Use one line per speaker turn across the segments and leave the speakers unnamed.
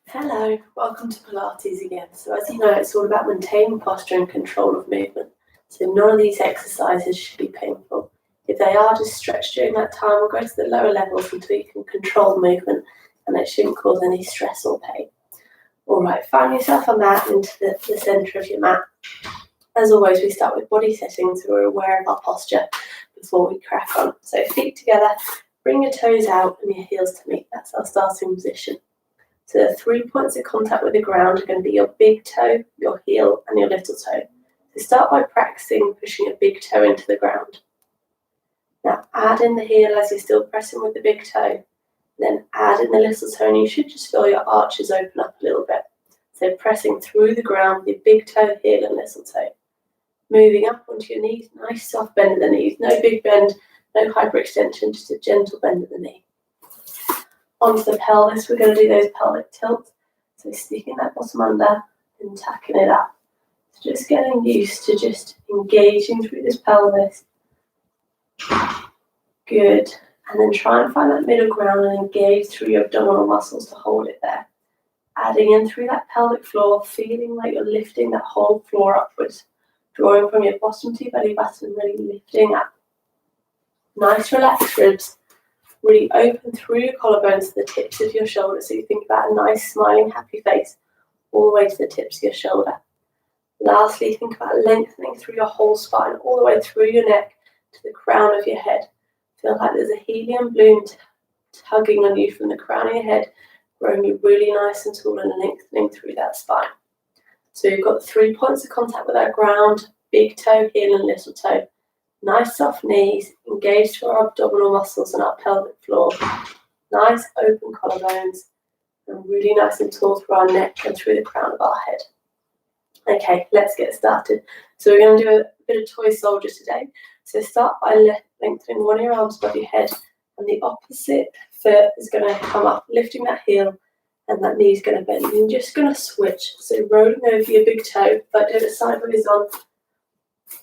Hello, welcome to Pilates again. So as you know, it's all about maintaining posture and control of movement. So none of these exercises should be painful. If they are, just stretch during that time or go to the lower levels until you can control movement and it shouldn't cause any stress or pain. All right, find yourself a mat into the centre of your mat. As always, we start with body settings so we're aware of our posture before we crack on. So feet together, bring your toes out and your heels to meet. That's our starting position. So the 3 points of contact with the ground are going to be your big toe, your heel, and your little toe. So start by practicing pushing your big toe into the ground. Now add in the heel as you're still pressing with the big toe. Then add in the little toe, and you should just feel your arches open up a little bit. So pressing through the ground with your big toe, heel, and little toe. Moving up onto your knees, nice soft bend of the knees. No big bend, no hyperextension, just a gentle bend of the knee. Onto the pelvis, we're going to do those pelvic tilts. So sticking that bottom under and tacking it up. So just getting used to just engaging through this pelvis. Good. And then try and find that middle ground and engage through your abdominal muscles to hold it there. Adding in through that pelvic floor, feeling like you're lifting that whole floor upwards. Drawing from your bottom to your belly button, really lifting up. Nice relaxed ribs. Really open through your collarbones to the tips of your shoulders. So you think about a nice, smiling, happy face all the way to the tips of your shoulder. Lastly, think about lengthening through your whole spine, all the way through your neck to the crown of your head. Feel like there's a helium balloon tugging on you from the crown of your head, growing you really nice and tall and lengthening through that spine. So you've got 3 points of contact with that ground, big toe, heel, and little toe. Nice soft knees, engaged through our abdominal muscles and our pelvic floor. Nice open collarbones, and really nice and tall through our neck and through the crown of our head. Okay, let's get started. So we're going to do a bit of toy soldier today. So start by lengthening one of your arms above your head, and the opposite foot is going to come up, lifting that heel, and that knee is going to bend. And you're just going to switch. So rolling over your big toe, but do it sideways on.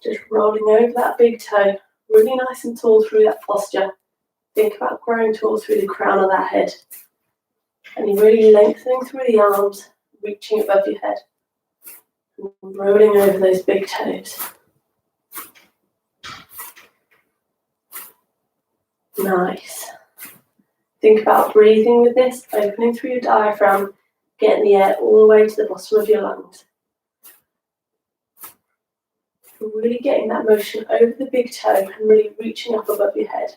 Just rolling over that big toe, really nice and tall through that posture. Think about growing tall through the crown of that head. And you're really lengthening through the arms, reaching above your head. And rolling over those big toes. Nice. Think about breathing with this, opening through your diaphragm, getting the air all the way to the bottom of your lungs. Really getting that motion over the big toe and really reaching up above your head.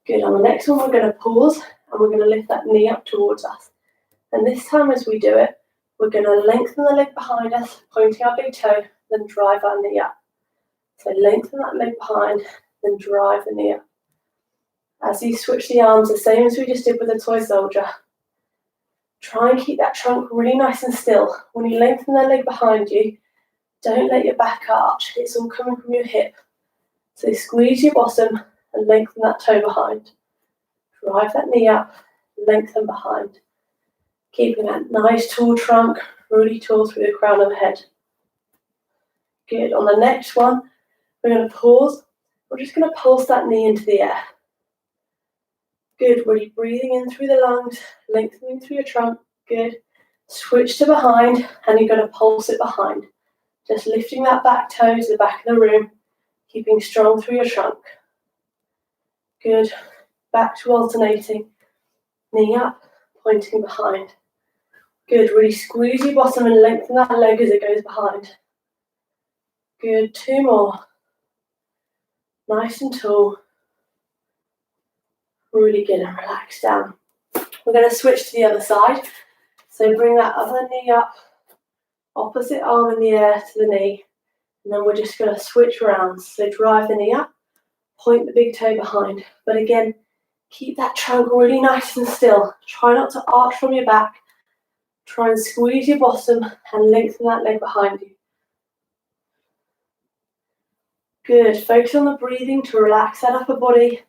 Good. On the next one, we're going to pause and we're going to lift that knee up towards us. And this time as we do it, we're going to lengthen the leg behind us, pointing our big toe, then drive our knee up. So lengthen that leg behind, then drive the knee up. As you switch the arms, the same as we just did with the toy soldier. Try and keep that trunk really nice and still. When you lengthen the leg behind you, don't let your back arch. It's all coming from your hip. So squeeze your bottom and lengthen that toe behind. Drive that knee up, lengthen behind. Keeping that nice tall trunk, really tall through the crown of the head. Good. On the next one, we're going to pause. We're just going to pulse that knee into the air. Good. Really breathing in through the lungs, lengthening through your trunk. Good. Switch to behind, and you're going to pulse it behind. Just lifting that back toe to the back of the room, keeping strong through your trunk. Good. Back to alternating. Knee up, pointing behind. Good. Really squeeze your bottom and lengthen that leg as it goes behind. Good. 2 more. Nice and tall. Really good and relax down. We're going to switch to the other side. So bring that other knee up. Opposite arm in the air to the knee, and then we're just going to switch around. So drive the knee up, point the big toe behind. But again, keep that trunk really nice and still. Try not to arch from your back. Try and squeeze your bottom and lengthen that leg behind you. Good. Focus on the breathing to relax that upper body.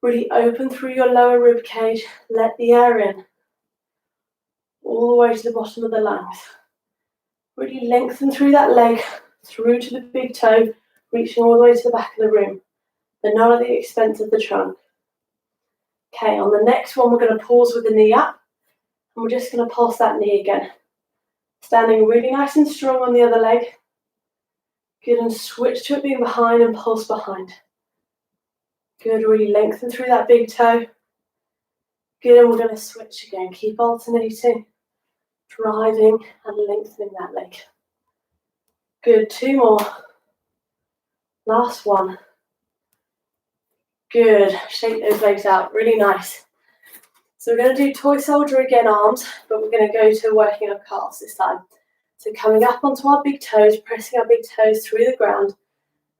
Really open through your lower rib cage. Let the air in. All the way to the bottom of the lungs. Really lengthen through that leg, through to the big toe, reaching all the way to the back of the room, but not at the expense of the trunk. Okay, on the next one, we're going to pause with the knee up, we're just going to pulse that knee again. Standing really nice and strong on the other leg. Good, and switch to it being behind and pulse behind. Good, really lengthen through that big toe. Good, and we're going to switch again. Keep alternating, driving and lengthening that leg. Good, 2 more. Last one. Good, shake those legs out, really nice. So we're going to do toy soldier again, arms, but we're going to go to working our calves this time. So coming up onto our big toes, pressing our big toes through the ground,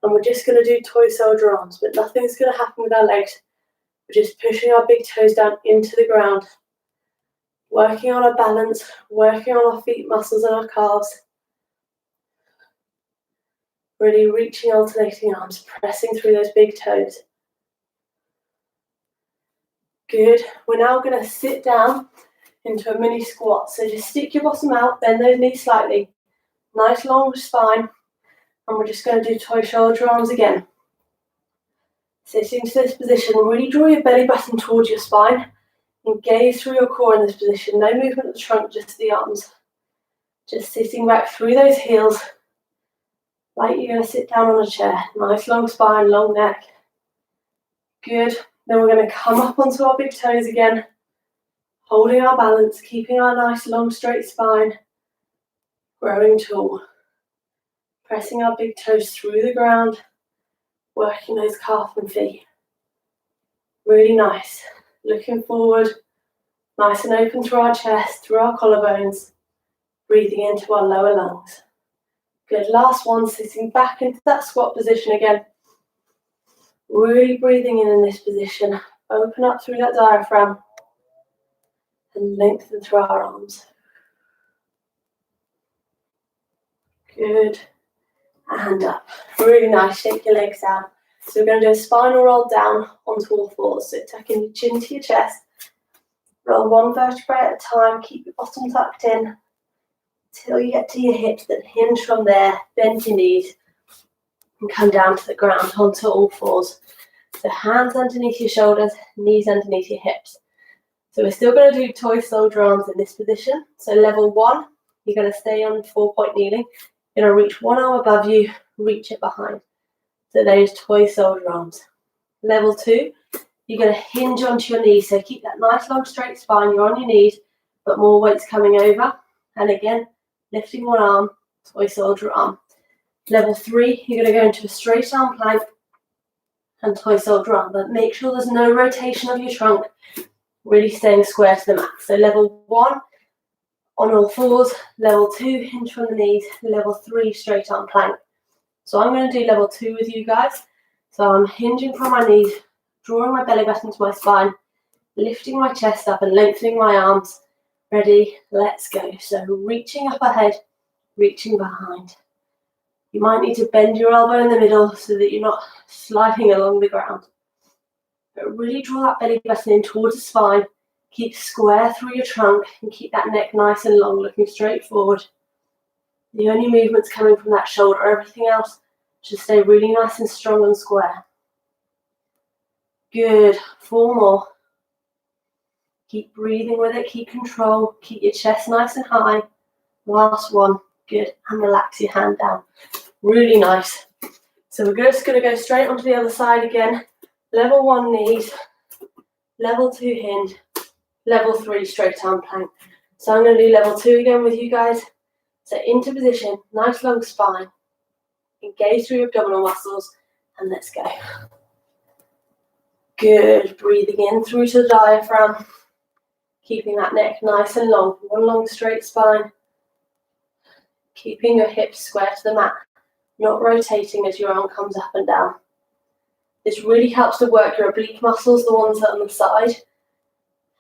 and we're just going to do toy soldier arms, but nothing's going to happen with our legs. We're just pushing our big toes down into the ground, working on our balance, working on our feet muscles and our calves. Really reaching, alternating arms, pressing through those big toes. Good. We're now going to sit down into a mini squat. So just stick your bottom out, bend those knees slightly. Nice long spine. And we're just going to do toy shoulder arms again. Sitting to this position, really draw your belly button towards your spine. Engage through your core in this position. No movement of the trunk, just the arms. Just sitting back through those heels. Like you're going to sit down on a chair. Nice long spine, long neck. Good. Then we're going to come up onto our big toes again. Holding our balance, keeping our nice long straight spine. Growing tall. Pressing our big toes through the ground. Working those calf and feet. Really nice. Looking forward. Nice and open through our chest, through our collarbones. Breathing into our lower lungs. Good, last one, sitting back into that squat position again. Really breathing in this position. Open up through that diaphragm. And lengthen through our arms. Good. And up. Really nice, shake your legs out. So we're going to do a spinal roll down onto all fours. So tucking your chin to your chest. Roll one vertebrae at a time, keep your bottom tucked in. Till you get to your hips, then hinge from there, bend your knees, and come down to the ground onto all fours. So hands underneath your shoulders, knees underneath your hips. So we're still going to do toy soldier arms in this position. So level 1, you're going to stay on 4-point kneeling. You're going to reach one arm above you, reach it behind. So those toy soldier arms. Level 2, you're going to hinge onto your knees. So keep that nice long straight spine. You're on your knees, but more weight's coming over. And again, lifting one arm, toy soldier arm. Level 3, you're going to go into a straight arm plank and toy soldier arm. But make sure there's no rotation of your trunk. Really staying square to the mat. So level 1, on all fours. Level 2, hinge from the knees. Level 3, straight arm plank. So I'm going to do level 2 with you guys. So I'm hinging from my knees, drawing my belly button to my spine, lifting my chest up and lengthening my arms. Ready, let's go. So reaching up ahead, reaching behind. You might need to bend your elbow in the middle so that you're not sliding along the ground. But really draw that belly button in towards the spine. Keep square through your trunk and keep that neck nice and long, looking straight forward. The only movement's coming from that shoulder. Everything else should stay really nice and strong and square. Good. 4 more. Keep breathing with it. Keep control. Keep your chest nice and high. Last one. Good. And relax your hand down. Really nice. So we're just going to go straight onto the other side again. Level 1 knees. Level 2 hinge. Level 3 straight arm plank. So I'm going to do level 2 again with you guys. So into position. Nice long spine. Engage through your abdominal muscles. And let's go. Good. Breathing in through to the diaphragm. Keeping that neck nice and long. One long straight spine. Keeping your hips square to the mat. Not rotating as your arm comes up and down. This really helps to work your oblique muscles, the ones that are on the side.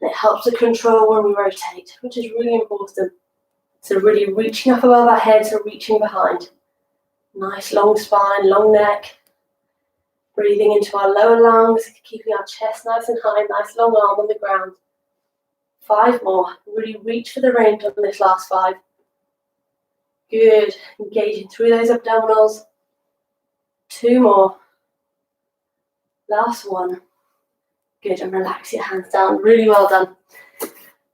And it helps to control when we rotate, which is really important. So really reaching up above our heads and reaching behind. Nice long spine, long neck. Breathing into our lower lungs, keeping our chest nice and high, nice long arm on the ground. 5 more. Really reach for the range on this last 5. Good. Engaging through those abdominals. 2 more. Last one. Good. And relax your hands down. Really well done.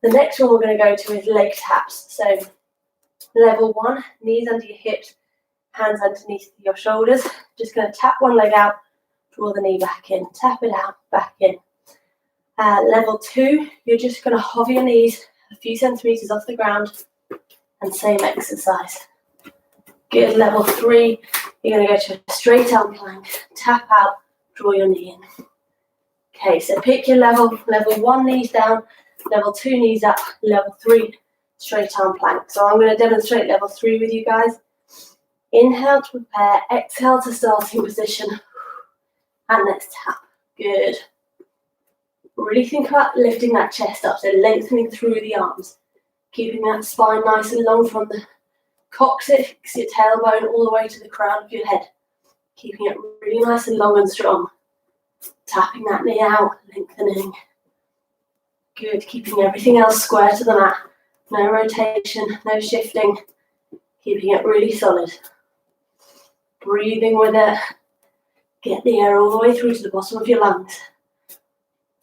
The next one we're going to go to is leg taps. So level 1, knees under your hips, hands underneath your shoulders. Just going to tap one leg out, draw the knee back in, tap it out, back in. Level 2, you're just going to hover your knees a few centimeters off the ground, and same exercise. Good. Level 3, you're going to go to a straight arm plank, tap out, draw your knee in. Okay, so pick your level. Level 1, knees down. Level 2, knees up. Level 3, straight arm plank. So I'm going to demonstrate level 3 with you guys. Inhale to prepare, exhale to starting position, and let's tap. Good. Really think about lifting that chest up, so lengthening through the arms, keeping that spine nice and long from the coccyx, your tailbone, all the way to the crown of your head. Keeping it really nice and long and strong. Tapping that knee out, lengthening. Good, keeping everything else square to the mat. No rotation, no shifting. Keeping it really solid. Breathing with it. Get the air all the way through to the bottom of your lungs.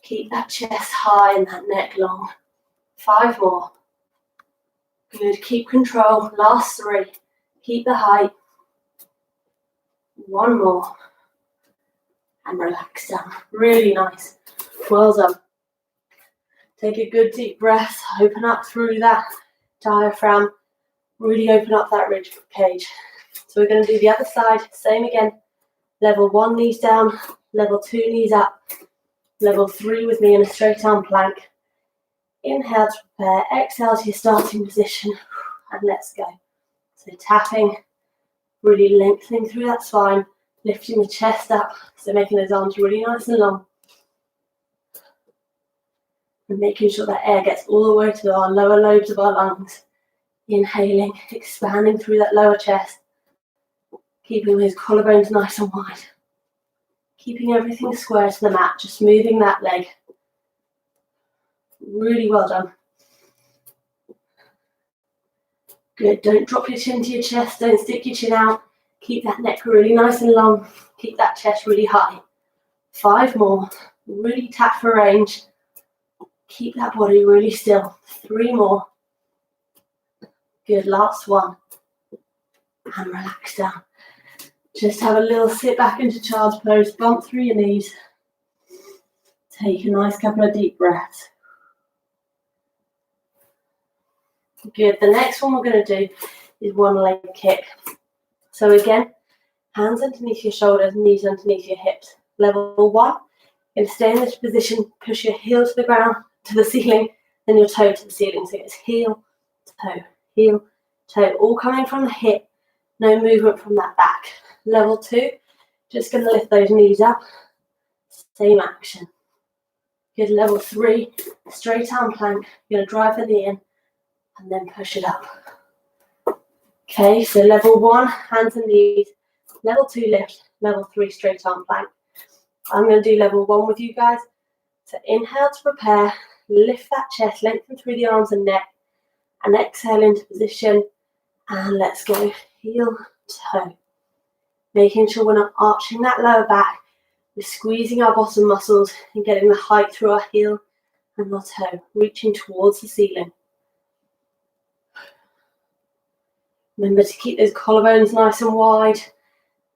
Keep that chest high and that neck long. 5 more. Good, keep control. Last 3. Keep the height. 1 more. And relax down. Really nice. Well done. Take a good deep breath. Open up through that diaphragm. Really open up that rib cage. So we're going to do the other side. Same again. Level 1, knees down. Level 2, knees up. Level 3 with me in a straight arm plank. Inhale to prepare. Exhale to your starting position. And let's go. So tapping. Really lengthening through that spine. Lifting the chest up. So making those arms really nice and long. And making sure that air gets all the way to our lower lobes of our lungs. Inhaling, expanding through that lower chest. Keeping those collarbones nice and wide. Keeping everything square to the mat, just moving that leg. Really well done. Good, don't drop your chin to your chest, don't stick your chin out. Keep that neck really nice and long. Keep that chest really high. 5 more. Really tap for range. Keep that body really still. 3 more. Good, last 1. And relax down. Just have a little sit back into child's pose, bump through your knees. Take a nice couple of deep breaths. Good, the next one we're going to do is 1 leg kick. So again, hands underneath your shoulders, knees underneath your hips. Level 1, you're going to stay in this position, push your heel to the ground, to the ceiling, then your toe to the ceiling. So it's heel, toe, all coming from the hip, no movement from that back. Level 2, just going to lift those knees up, same action. Good, level 3, straight arm plank, you're going to drive the knee in and then push it up. Okay, so level 1, hands and knees, level 2 lift, level 3 straight arm plank. I'm going to do level 1 with you guys. So inhale to prepare, lift that chest, lengthen through the arms and neck, and exhale into position, and let's go heel, toe. Making sure we're not arching that lower back, we're squeezing our bottom muscles and getting the height through our heel and our toe, reaching towards the ceiling. Remember to keep those collarbones nice and wide.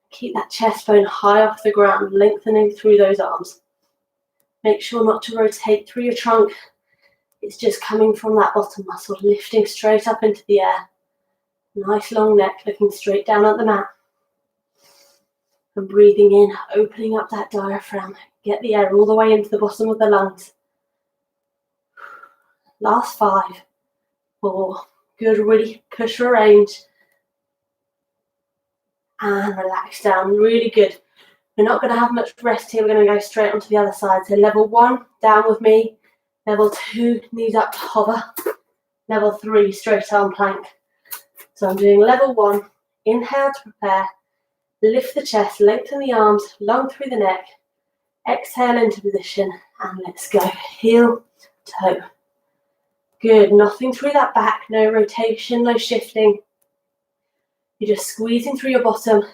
Keep that chest bone high off the ground, lengthening through those arms. Make sure not to rotate through your trunk. It's just coming from that bottom muscle, lifting straight up into the air. Nice long neck, looking straight down at the mat. And breathing in, opening up that diaphragm. Get the air all the way into the bottom of the lungs. Last 5, 4. Good, really push for range. And relax down, really good. We're not going to have much rest here, we're going to go straight onto the other side. So level 1, down with me. Level 2, knees up to hover. Level 3, straight arm plank. So I'm doing level 1, inhale to prepare. Lift the chest, lengthen the arms, long through the neck. Exhale into position, and let's go. Heel, toe. Good, nothing through that back, no rotation, no shifting. You're just squeezing through your bottom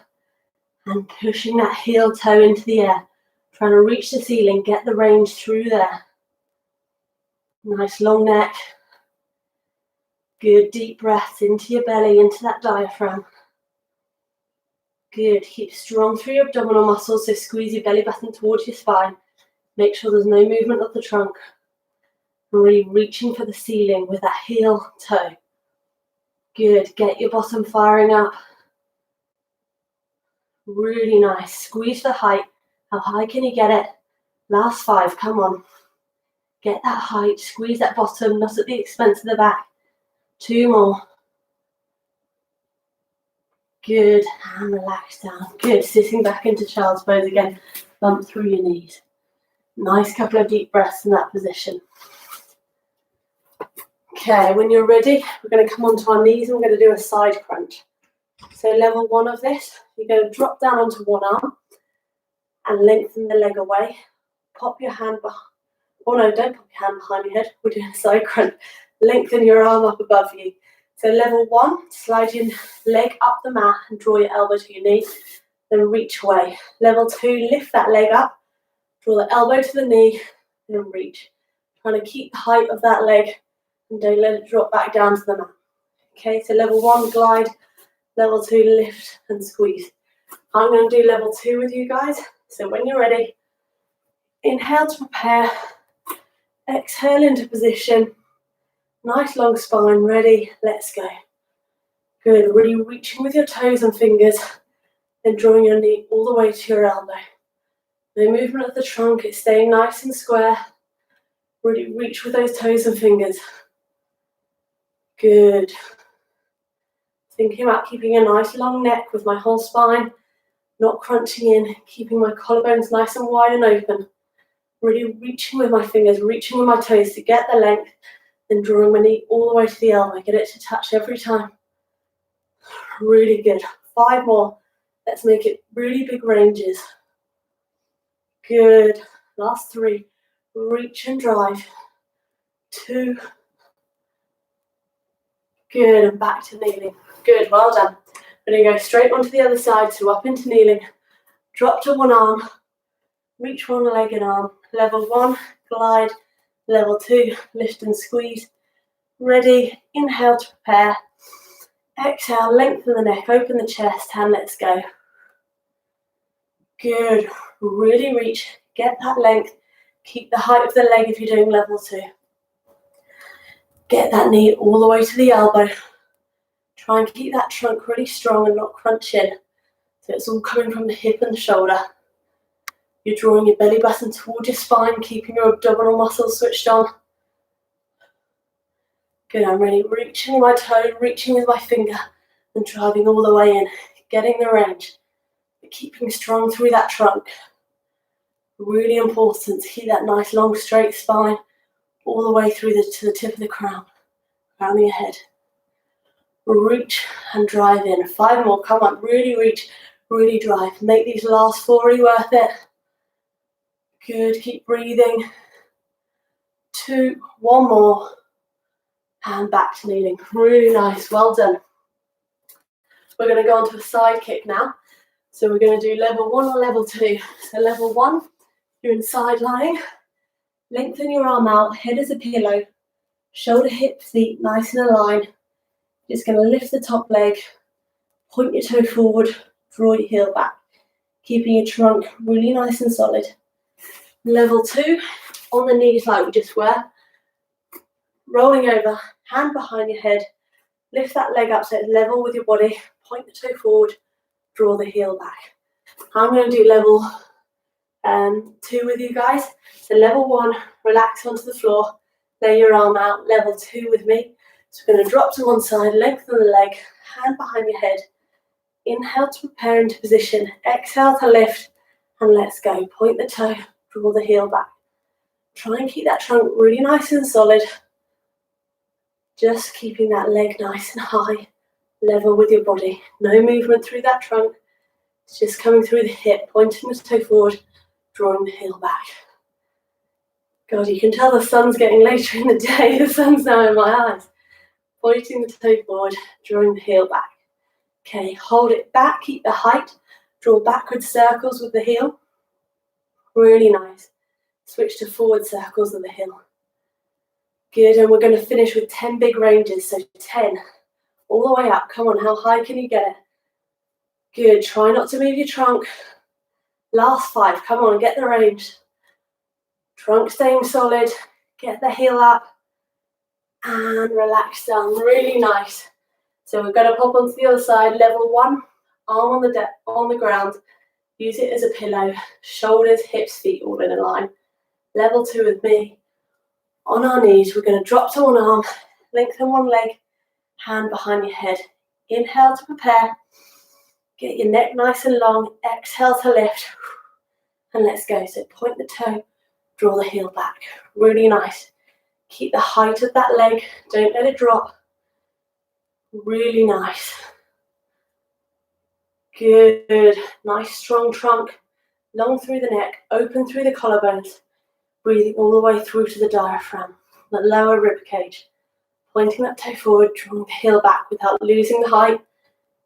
and pushing that heel toe into the air. Trying to reach the ceiling, get the range through there. Nice long neck, Good, deep breaths into your belly, into that diaphragm. Good, keep strong through your abdominal muscles, so squeeze your belly button towards your spine. Make sure there's no movement of the trunk. Really reaching for the ceiling with that heel toe. Good, get your bottom firing up. Really nice, squeeze the height. How high can you get it? Last 5, come on. Get that height, squeeze that bottom, not at the expense of the back. 2 more. Good, and relax down. Good, sitting back into child's pose again. Bump through your knees. Nice couple of deep breaths in that position. Okay, when you're ready, we're going to come onto our knees and we're going to do a side crunch. So level 1 of this, you're going to drop down onto one arm and lengthen the leg away. Pop your hand behind. Oh no, don't pop your hand behind your head. We're doing a side crunch. Lengthen your arm up above you. So level 1, slide your leg up the mat and draw your elbow to your knee. Then reach away. Level 2, lift that leg up. Draw the elbow to the knee. Then reach. Trying to keep the height of that leg. And don't let it drop back down to the mat. Okay, so level 1, glide. Level 2, lift and squeeze. I'm going to do level 2 with you guys. So when you're ready, inhale to prepare. Exhale into position. Nice long spine, ready, let's go. Good, really reaching with your toes and fingers, then drawing your knee all the way to your elbow. No movement of the trunk, it's staying nice and square. Really reach with those toes and fingers. Good. Thinking about keeping a nice long neck with my whole spine, not crunching in, keeping my collarbones nice and wide and open. Really reaching with my fingers, reaching with my toes to get the length, then drawing my knee all the way to the elbow. Get it to touch every time. Really good. 5 more. Let's make it really big ranges. Good. Last 3. Reach and drive. 2. Good. And back to kneeling. Good. Well done. We're going to go straight onto the other side. So up into kneeling. Drop to one arm. Reach one leg and arm. Level 1. Glide. Level 2. Lift and squeeze. Ready. Inhale to prepare. Exhale, lengthen the neck, open the chest, and let's go. Good. Really reach. Get that length. Keep the height of the leg if you're doing level 2. Get that knee all the way to the elbow. Try and keep that trunk really strong and not crunch in. So it's all coming from the hip and the shoulder. You're drawing your belly button towards your spine, keeping your abdominal muscles switched on. Good, I'm really reaching my toe, reaching with my finger, and driving all the way in, getting the range, but keeping strong through that trunk. Really important to keep that nice long straight spine all the way through to the tip of the crown, crowning your head. Reach and drive in. 5 more, come on, really reach, really drive. Make these last 4 really worth it. Good, keep breathing. 2, 1 more. And back to kneeling. Really nice, well done. We're going to go on to a side kick now. So we're going to do level 1 or level 2. So level 1, you're in side lying. Lengthen your arm out, head as a pillow. Shoulder, hip, feet nice and aligned. Just going to lift the top leg. Point your toe forward. Draw your heel back. Keeping your trunk really nice and solid. Level 2, on the knees like we just were. Rolling over, hand behind your head, lift that leg up so it's level with your body, point the toe forward, draw the heel back. I'm going to do level 2 with you guys. So level 1, relax onto the floor, lay your arm out. Level 2 with me. So we're going to drop to one side, lengthen the leg, hand behind your head. Inhale to prepare into position, exhale to lift, and let's go. Point the toe, draw the heel back. Try and keep that trunk really nice and solid. Just keeping that leg nice and high, level with your body. No movement through that trunk. It's just coming through the hip, pointing the toe forward, drawing the heel back. God, you can tell the sun's getting later in the day. The sun's now in my eyes. Pointing the toe forward, drawing the heel back. Okay, hold it back, keep the height. Draw backward circles with the heel. Really nice. Switch to forward circles with the heel. Good, and we're going to finish with 10 big ranges. So 10, all the way up. Come on, how high can you get it? Good, try not to move your trunk. Last 5, come on, get the range. Trunk staying solid, get the heel up, and relax down, really nice. So we're going to pop onto the other side, level 1, arm on the ground, use it as a pillow, shoulders, hips, feet all in a line. Level 2 with me, on our knees, we're going to drop to one arm, lengthen one leg, hand behind your head. Inhale to prepare, get your neck nice and long, exhale to lift, and let's go. So point the toe, draw the heel back, really nice. Keep the height of that leg, don't let it drop. Really nice. Good, nice strong trunk, long through the neck, open through the collarbones, breathing all the way through to the diaphragm, the lower rib cage. Pointing that toe forward, drawing the heel back without losing the height.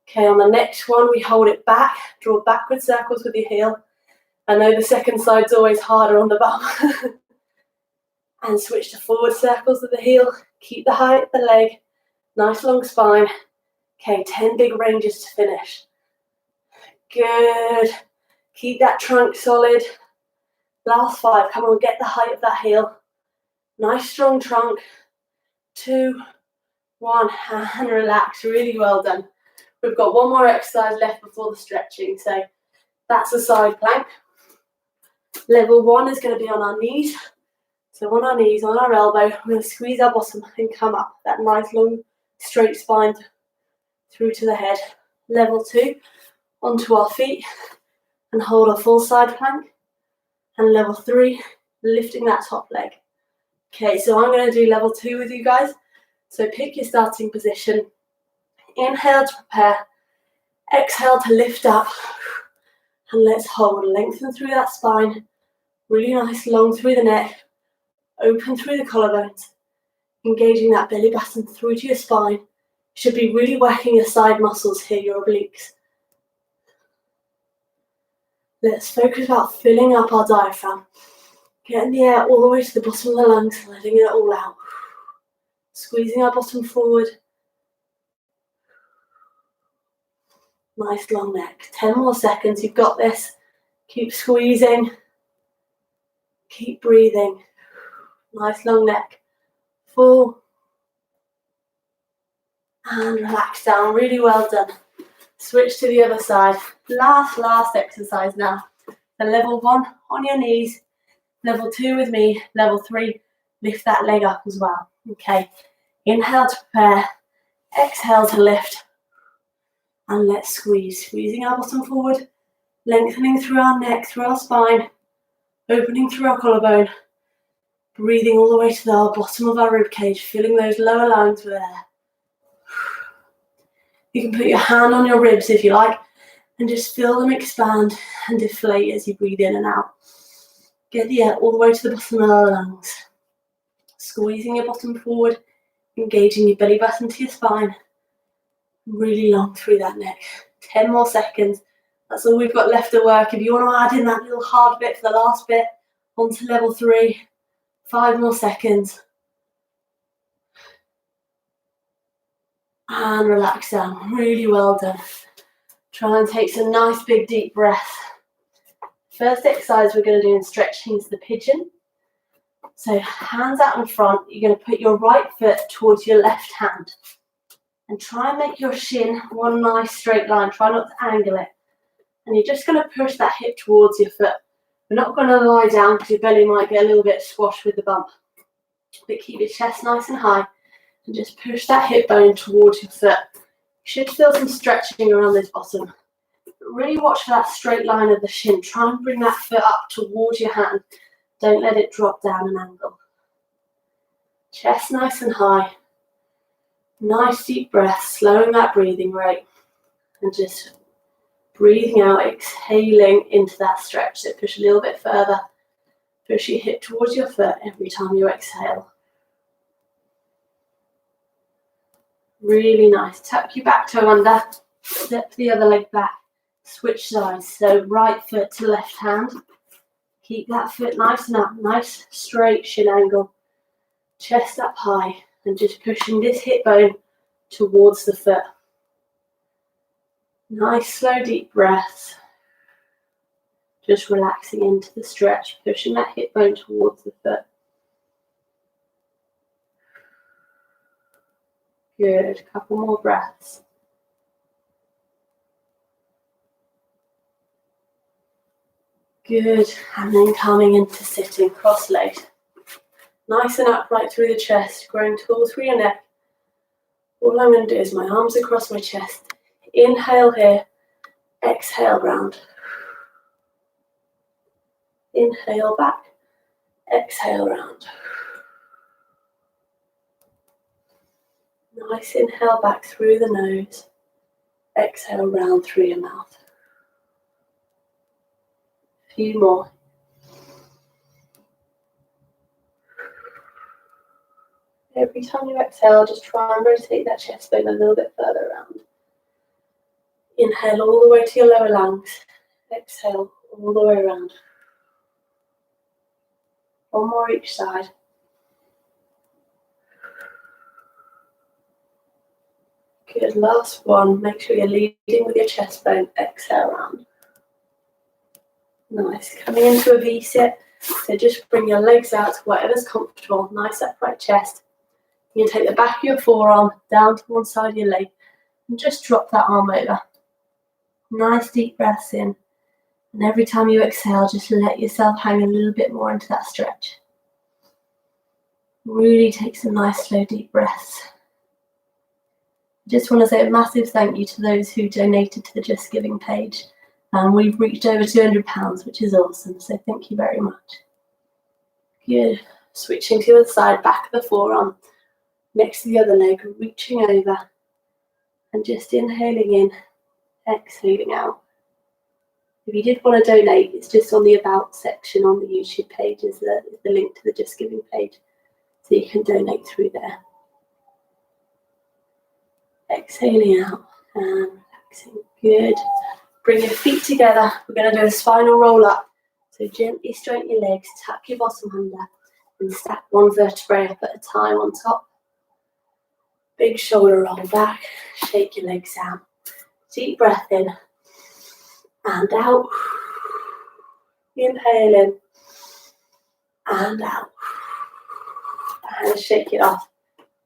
Okay, on the next one, we hold it back, draw backward circles with your heel. I know the second side's always harder on the bum. And switch to forward circles with the heel. Keep the height of the leg, nice long spine. Okay, 10 big ranges to finish. Good. Keep that trunk solid. Last 5, come on, get the height of that heel. Nice strong trunk. 2, 1, and relax, really well done. We've got one more exercise left before the stretching, so that's a side plank. Level 1 is going to be on our knees. So on our knees, on our elbow, we're going to squeeze our bottom and come up. That nice long straight spine through to the head. Level 2, onto our feet and hold a full side plank. And level 3, lifting that top leg. Okay, so I'm going to do level 2 with you guys. So pick your starting position. Inhale to prepare. Exhale to lift up. And let's hold. Lengthen through that spine. Really nice, long through the neck. Open through the collarbones. Engaging that belly button through to your spine. You should be really working your side muscles here, your obliques. Let's focus about filling up our diaphragm. Getting the air all the way to the bottom of the lungs, letting it all out. Squeezing our bottom forward. Nice long neck. 10 more seconds, you've got this. Keep squeezing. Keep breathing. Nice long neck. 4. And relax down, really well done. Switch to the other side. Last exercise now. So level 1 on your knees. Level 2 with me. Level 3, lift that leg up as well. Okay, inhale to prepare. Exhale to lift. And let's squeeze. Squeezing our bottom forward. Lengthening through our neck, through our spine. Opening through our collarbone. Breathing all the way to the bottom of our rib cage. Filling those lower lungs with air. You can put your hand on your ribs if you like. And just feel them expand and deflate as you breathe in and out. Get the air all the way to the bottom of the lungs. Squeezing your bottom forward, engaging your belly button to your spine. Really long through that neck. 10 more seconds. That's all we've got left to work. If you want to add in that little hard bit for the last bit, onto level 3. 5 more seconds. And relax down. Really well done. Try and take some nice big deep breaths. First exercise we're going to do in stretching is the pigeon. So hands out in front, you're going to put your right foot towards your left hand. And try and make your shin one nice straight line. Try not to angle it. And you're just going to push that hip towards your foot. We're not going to lie down because your belly might get a little bit squashed with the bump. But keep your chest nice and high. And just push that hip bone towards your foot. You should feel some stretching around this bottom. Really watch for that straight line of the shin. Try and bring that foot up towards your hand. Don't let it drop down an angle. Chest nice and high. Nice deep breath, slowing that breathing rate. And just breathing out, exhaling into that stretch. So push a little bit further. Push your hip towards your foot every time you exhale. Really nice. Tuck your back toe under. Step the other leg back. Switch sides. So right foot to left hand. Keep that foot nice and up. Nice straight shin angle. chest up high, and just pushing this hip bone towards the foot. Nice slow deep breaths. Just relaxing into the stretch, pushing that hip bone towards the foot. Good, couple more breaths. Good, and then coming into sitting, cross-legged. Nice and upright through the chest, growing tall through your neck. All I'm going to do is my arms across my chest. Inhale here, exhale round. Inhale back, exhale round. Nice inhale back through the nose, exhale round through your mouth. A few more. Every time you exhale, just try and rotate that chest bone a little bit further around. Inhale all the way to your lower lungs. Exhale all the way around. One more each side. Good, last one. Make sure you're leading with your chest bone. Exhale round. Nice. Coming into a V-sit. So just bring your legs out to whatever's comfortable. Nice upright chest. You can take the back of your forearm down to one side of your leg and just drop that arm over. Nice deep breaths in. And every time you exhale, just let yourself hang a little bit more into that stretch. Really take some nice slow deep breaths. I just want to say a massive thank you to those who donated to the Just Giving page. We've reached over £200, which is awesome, so thank you very much. Good. Switching to the other side, back of the forearm, next to the other leg, reaching over, and just inhaling in, exhaling out. If you did want to donate, it's just on the About section on the YouTube page is the link to the Just Giving page, so you can donate through there. Exhaling out and relaxing. Good. Bring your feet together. We're going to do a spinal roll up. So gently straighten your legs, tuck your bottom under, and stack one vertebrae up at a time on top. Big shoulder roll back. Shake your legs out. Deep breath in and out. Inhale in and out. And shake it off.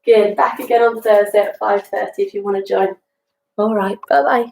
Good. Back again on Thursday at 5:30 if you want to join. All right. Bye-bye.